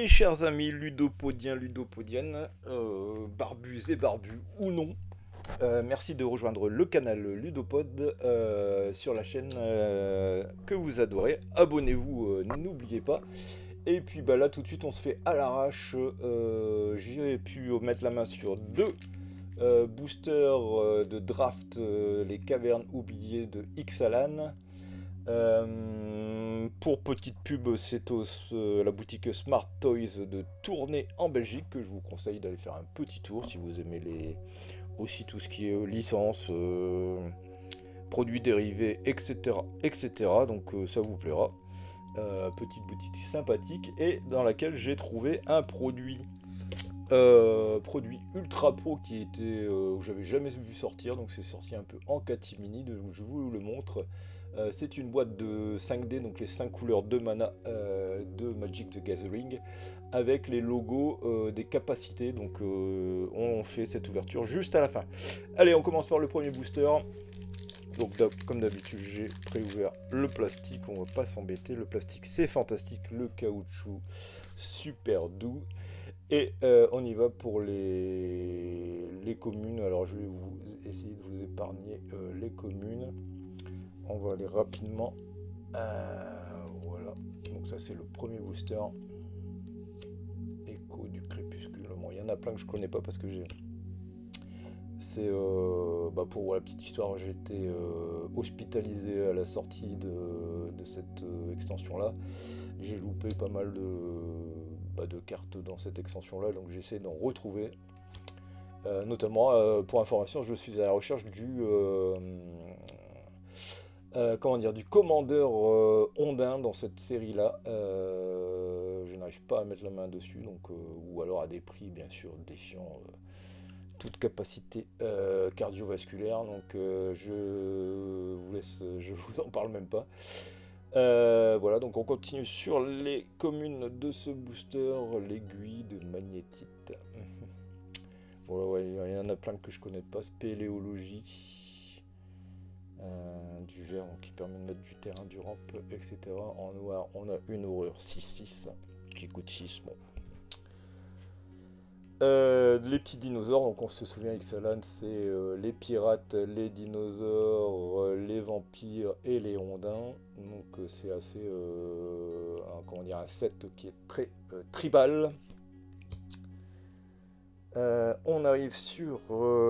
Mes chers amis ludopodiens, ludopodiennes, barbus et barbus ou non, merci de rejoindre le canal Ludopod sur la chaîne que vous adorez. Abonnez-vous, n'oubliez pas. Et puis bah là tout de suite on se fait à l'arrache. J'ai pu mettre la main sur deux boosters de draft, les cavernes oubliées de Ixalan. Pour petite pub, c'est la boutique Smart Toys de Tournai en Belgique que je vous conseille d'aller faire un petit tour si vous aimez aussi tout ce qui est licence, produits dérivés, etc. etc. Donc ça vous plaira. Petite boutique sympathique et dans laquelle j'ai trouvé un produit ultra pro qui était que j'avais jamais vu sortir, donc c'est sorti un peu en catimini, je vous le montre. C'est une boîte de 5D, donc les 5 couleurs de mana de Magic the Gathering, avec les logos des capacités. Donc on fait cette ouverture juste à la fin. Allez, on commence par le premier booster. Donc comme d'habitude, j'ai préouvert le plastique, on va pas s'embêter. Le plastique c'est fantastique, le caoutchouc super doux. Et on y va pour les communes. Alors je vais essayer de vous épargner les communes. On va aller rapidement. Voilà. Donc ça c'est le premier booster. Écho du crépuscule. Bon, il y en a plein que je connais pas parce que j'ai. C'est pour la petite histoire, j'ai été hospitalisé à la sortie de cette extension là. J'ai loupé pas mal de cartes dans cette extension là, donc j'essaie d'en retrouver. Notamment, pour information, je suis à la recherche du commandeur Ondin dans cette série-là. Je n'arrive pas à mettre la main dessus, donc, ou alors à des prix bien sûr défiant toute capacité cardiovasculaire. Donc je vous en parle même pas. Voilà, donc on continue sur les communes de ce booster, l'aiguille de magnétite. Voilà, ouais, il y en a plein que je connais pas. Spéléologie, du vert donc, qui permet de mettre du terrain, du ramp, etc. En noir, on a une horreur 6-6 qui coûte 6. Bon. Les petits dinosaures, donc on se souvient Ixalan, c'est les pirates, les dinosaures, les vampires et les ondins. Donc c'est assez un set qui est très tribal. On arrive sur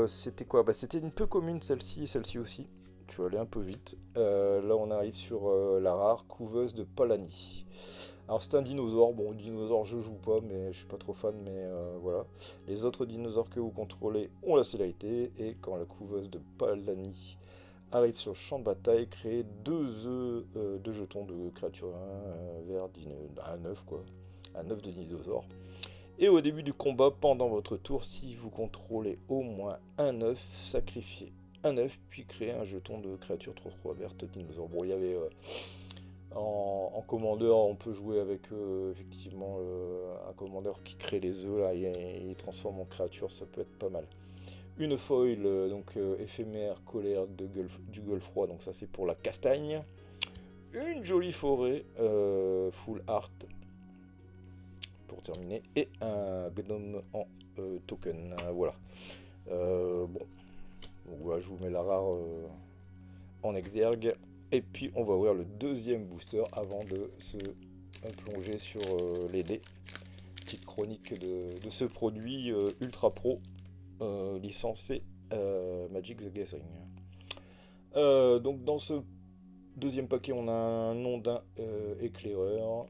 c'était quoi? C'était une peu commune celle-ci aussi. Tu vas aller un peu vite. Là on arrive sur la rare couveuse de Palani. Alors c'est un dinosaure, bon dinosaure je joue pas mais je suis pas trop fan, mais voilà. Les autres dinosaures que vous contrôlez ont la célérité, et quand la couveuse de Palani arrive sur le champ de bataille, créez deux jetons de créatures vert, un œuf quoi, un œuf de dinosaure. Et au début du combat, pendant votre tour, si vous contrôlez au moins un œuf, sacrifiez un œuf, puis créez un jeton de créature 3/3 verte dinosaure. Bon, il y avait en commandeur, on peut jouer avec effectivement un commandeur qui crée les œufs là, et il transforme en créature, ça peut être pas mal. Une foil, donc éphémère, colère du golfe froid, donc ça c'est pour la castagne. Une jolie forêt, full art pour terminer, et un gnome en token. Voilà. Bon, donc voilà, je vous mets la rare en exergue. Et puis on va ouvrir le deuxième booster avant de se plonger sur les dés. Petite chronique de ce produit ultra pro licencé Magic the Gathering. Donc dans ce deuxième paquet, on a un nom d'un éclaireur,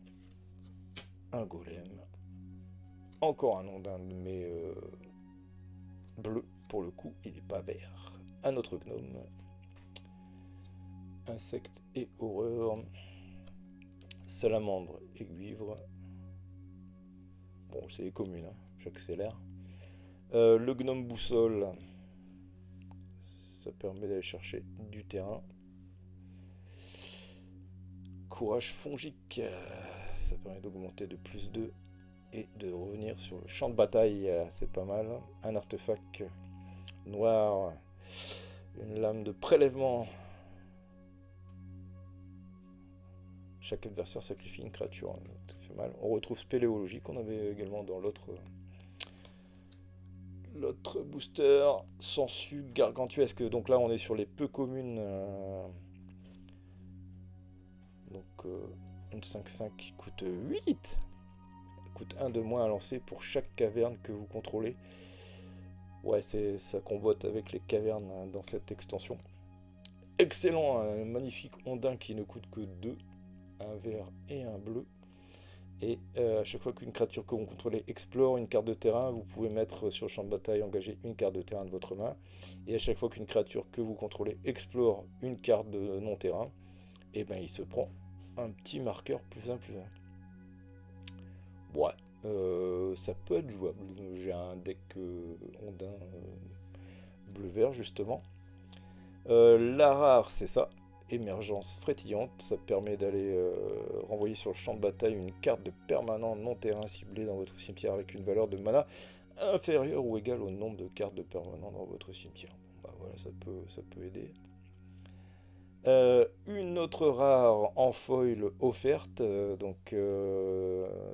un golem, encore un nom d'un mais bleu pour le coup, il n'est pas vert, un autre gnome, insectes et horreur, salamandre et guivre. Bon, c'est les communes, hein. J'accélère. Le gnome boussole, ça permet d'aller chercher du terrain. Courage fongique, ça permet d'augmenter de +2 et de revenir sur le champ de bataille, c'est pas mal. Un artefact noir, une lame de prélèvement. Chaque adversaire sacrifie une créature. Ça fait pas mal. On retrouve Spéléologie qu'on avait également dans l'autre booster. Sensu, Gargantuesque. Donc là, on est sur les peu communes. Donc une 5-5 qui coûte 8. Coûte 1 de moins à lancer pour chaque caverne que vous contrôlez. Ouais, ça combotte avec les cavernes dans cette extension. Excellent, un magnifique ondin qui ne coûte que 2, un vert et un bleu. Et à chaque fois qu'une créature que vous contrôlez explore une carte de terrain, vous pouvez mettre sur le champ de bataille, engager une carte de terrain de votre main. Et à chaque fois qu'une créature que vous contrôlez explore une carte de non-terrain, et ben il se prend un petit marqueur +1/+1. Ouais, ça peut être jouable. J'ai un deck ondin bleu-vert justement. La rare, c'est ça. Émergence frétillante, ça permet d'aller renvoyer sur le champ de bataille une carte de permanent non-terrain ciblée dans votre cimetière avec une valeur de mana inférieure ou égale au nombre de cartes de permanent dans votre cimetière. Bon, bah voilà, ça peut aider. Une autre rare en foil offerte, donc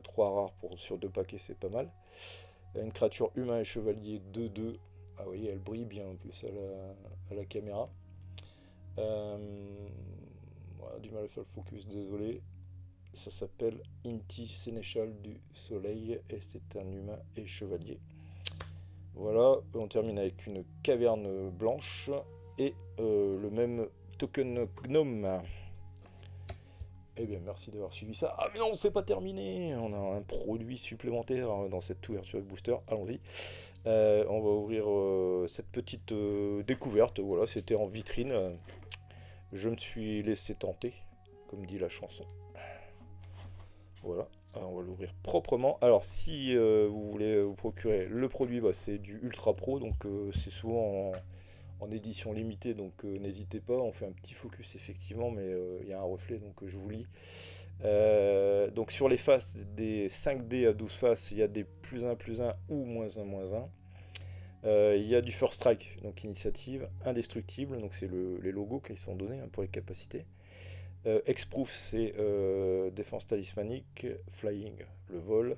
3 rares sur 2 paquets, c'est pas mal. Une créature humain et chevalier 2/2. Ah oui, elle brille bien en plus à la caméra. Voilà, du mal à faire le focus, désolé. Ça s'appelle Inti Sénéchal du Soleil et c'est un humain et chevalier. Voilà, on termine avec une caverne blanche et le même token gnome. Eh bien, merci d'avoir suivi ça. Ah, mais non, c'est pas terminé. On a un produit supplémentaire dans cette ouverture de booster. Allons-y. On va ouvrir cette petite découverte. Voilà, c'était en vitrine. Je me suis laissé tenter, comme dit la chanson. Voilà, alors on va l'ouvrir proprement. Alors si vous voulez vous procurer le produit, bah, c'est du Ultra Pro, donc c'est souvent en édition limitée, donc n'hésitez pas. On fait un petit focus effectivement, mais il y a un reflet, donc je vous lis. Donc sur les faces des 5D à 12 faces, il y a des +1/+1 ou -1/-1. Il y a du First Strike, donc initiative, indestructible, donc c'est les logos qui sont donnés pour les capacités. Hexproof, c'est défense talismanique, flying, le vol,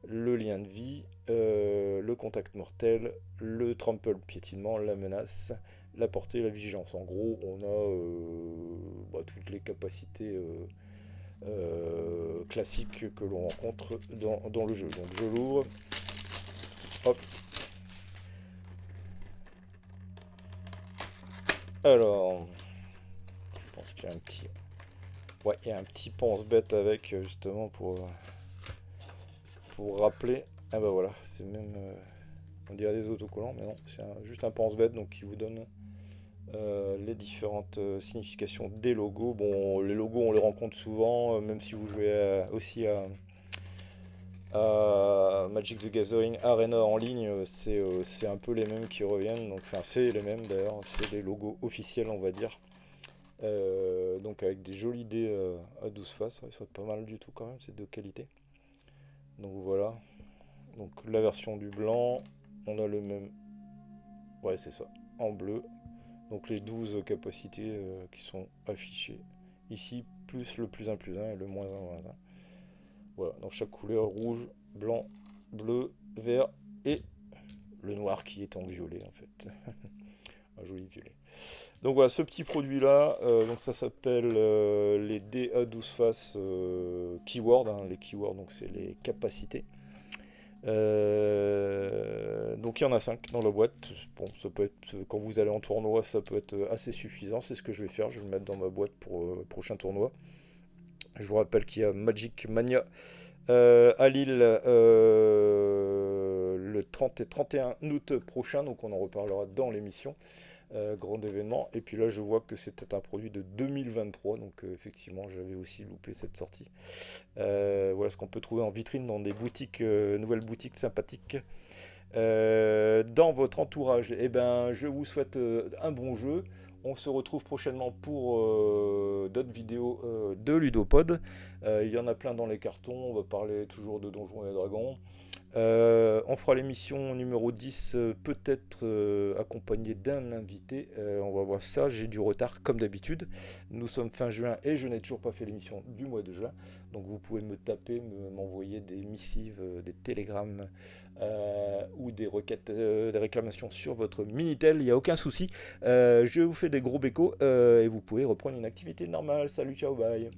le lien de vie, le contact mortel, le trample, piétinement, la menace, la portée, la vigilance. En gros, on a toutes les capacités classiques que l'on rencontre dans le jeu. Donc je l'ouvre. Hop. Alors, je pense qu'il y a un petit... Ouais, il y a un petit pense-bête avec, justement, pour rappeler. Ah bah voilà, c'est même... on dirait des autocollants, mais non, c'est juste un pense-bête, donc qui vous donne les différentes significations des logos. Bon, les logos, on les rencontre souvent, même si vous jouez aussi à Magic the Gathering Arena en ligne, c'est un peu les mêmes qui reviennent. Donc, enfin, c'est les mêmes d'ailleurs, c'est les logos officiels, on va dire. Donc avec des jolis dés à 12 faces, ils sont pas mal du tout quand même, c'est de qualité. Donc voilà, donc la version du blanc, on a le même, ouais c'est ça, en bleu. Donc les 12 capacités qui sont affichées ici, plus le +1/+1 et le -1/-1. Voilà, donc chaque couleur, rouge, blanc, bleu, vert et le noir qui est en violet en fait. Un joli violet. Donc voilà, ce petit produit là, donc ça s'appelle les dés à 12 faces keyword, hein, les keywords, donc c'est les capacités. Donc il y en a 5 dans la boîte. Bon, ça peut être, quand vous allez en tournoi, ça peut être assez suffisant. C'est ce que je vais faire, je vais le mettre dans ma boîte pour le prochain tournoi. Je vous rappelle qu'il y a Magic Mania à Lille le 30 et 31 août prochain, donc on en reparlera dans l'émission. Grand événement. Et puis là, je vois que c'était un produit de 2023, donc effectivement, j'avais aussi loupé cette sortie. Voilà ce qu'on peut trouver en vitrine dans des boutiques, nouvelles boutiques sympathiques. Dans votre entourage, eh ben, je vous souhaite un bon jeu. On se retrouve prochainement pour d'autres vidéos de Ludopod. Il y en a plein dans les cartons, on va parler toujours de Donjons et Dragons. On fera l'émission numéro 10, peut-être accompagné d'un invité. On va voir ça. J'ai du retard comme d'habitude. Nous sommes fin juin et je n'ai toujours pas fait l'émission du mois de juin. Donc vous pouvez me taper, m'envoyer des missives, des télégrammes ou des requêtes, des réclamations sur votre Minitel. Il n'y a aucun souci. Je vous fais des gros bécos et vous pouvez reprendre une activité normale. Salut, ciao, bye.